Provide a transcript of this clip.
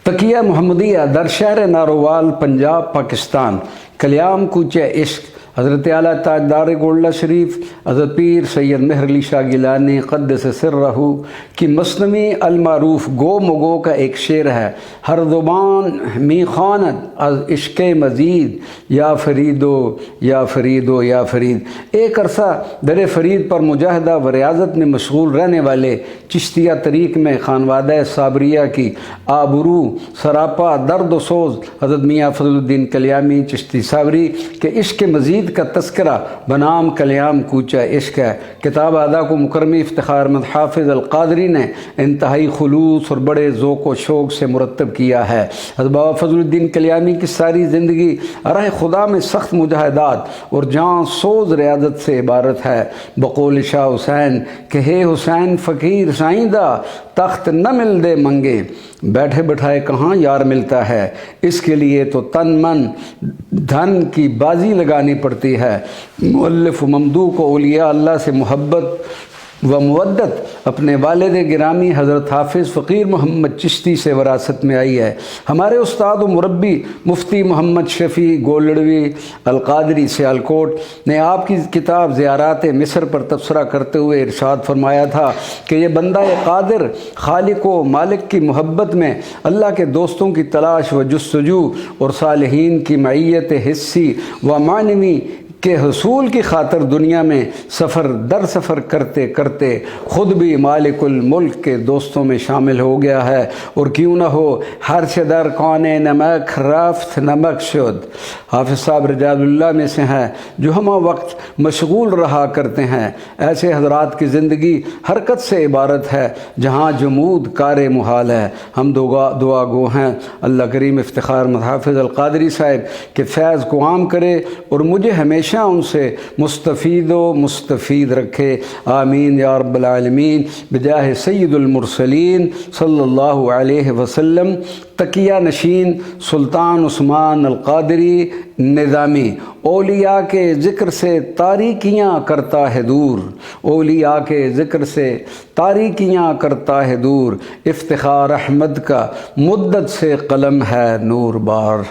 तकिया मुहम्मदिया दर शहर नारोवाल पंजाब पाकिस्तान। कल्याम कूचे इश्क हज़रत आला ताजदार गोल्ला शरीफ हज़रत पीर सैयद मेहर अली शाह गिलानी क़द्दस सिर्रहू की मसनवी अलमारूफ गो मगो का एक शेर है। हर ज़ुबान मी खानत अज़ इश्क़ मज़ीद या फ़रीदो या फ़रीदो या फ़रीद। एक अरसा दर फ़रीद पर मुजाहदा व रियाज़त में मशगूल रहने वाले चिश्तिया तरीक़ में खानवादा साबरिया की आबरू सरापा दर्द सोज़ हज़रत मियाँ फ़ज़लुद्दीन कल्यामी चिश्ती साबरी के इश्क़ मज़ीद का तस्करा बनाम कल्याम कूचा इश्क है। किताब अदा को मुकरमी इफ्तिखार अहमद हाफिज़ अल-क़ादरी ने इंतहाई खुलूस और बड़े ज़ौक़ व शौक़ से मुरतब किया है। हज़रत बाबा फ़ज़लुद्दीन कल्यामी की सारी ज़िंदगी राह खुदा में सख्त मुजाहदात और जान सोज़ रियाज़त से इबारत है। बक़ौल शाह हुसैन कि हे हुसैन फ़कीर साइंदा तख्त न मिल दे मंगे, बैठे बैठाए कहाँ यार मिलता है। इसके लिए तो तन मन धन की बाजी लगानी पड़ती है। मुअल्लिफ़ ममदू को औलिया अल्लाह से मोहब्बत व मुवद्दत अपने वालिद गिरामी हज़रत हाफिज़ फ़कीर मोहम्मद चिश्ती से वरासत में आई है। हमारे उस्ताद व मुरब्बी मुफ्ती मोहम्मद शफ़ी गोलड़वी अल-क़ादरी सियालकोट ने आपकी किताब ज़ियारात मिस्र पर तबसरा करते हुए इरशाद फरमाया था कि ये बंदा क़ादिर खालिक व मालिक की मोहब्बत में अल्लाह के दोस्तों की तलाश व जुस्तजू और सालिहीन की मईयत हिस्सी व मानवी के हसूल की खातर दुनिया में सफ़र दर सफ़र करते करते ख़ुद भी मालिकुल मुल्क के दोस्तों में शामिल हो गया है। और क्यों न हो हर शदर कौन नमक रफ्त नमक शुद। हाफिज़ साहब रजाउल्लाह में से हैं जो हम वक्त मशगूल रहा करते हैं। ऐसे हज़रात की ज़िंदगी हरकत से इबारत है जहाँ जमूद कार मुहाल है। हम दुआ गो हैं अल्लाह करीम इफ्तिखार अहमद हाफिज़ अल-क़ादरी साहब के फैज़ को आम करे और मुझे हमेशा उनसे मुस्तफ़ीद रखे। आमीन या रब्बल आलमीन बिजाह सय्यदुल मुरसलीन सल्लल्लाहु अलैहि वसल्लम। तकिया नशीन सुल्तान उस्मान अल-क़ादरी निज़ामी। औलिया के ज़िक्र से तारीकियाँ करता है दूर, औलिया के ज़िक्र से तारीकियाँ करता है दूर। इफ्तिखार अहमद का मुद्दत से कलम है नूर बार।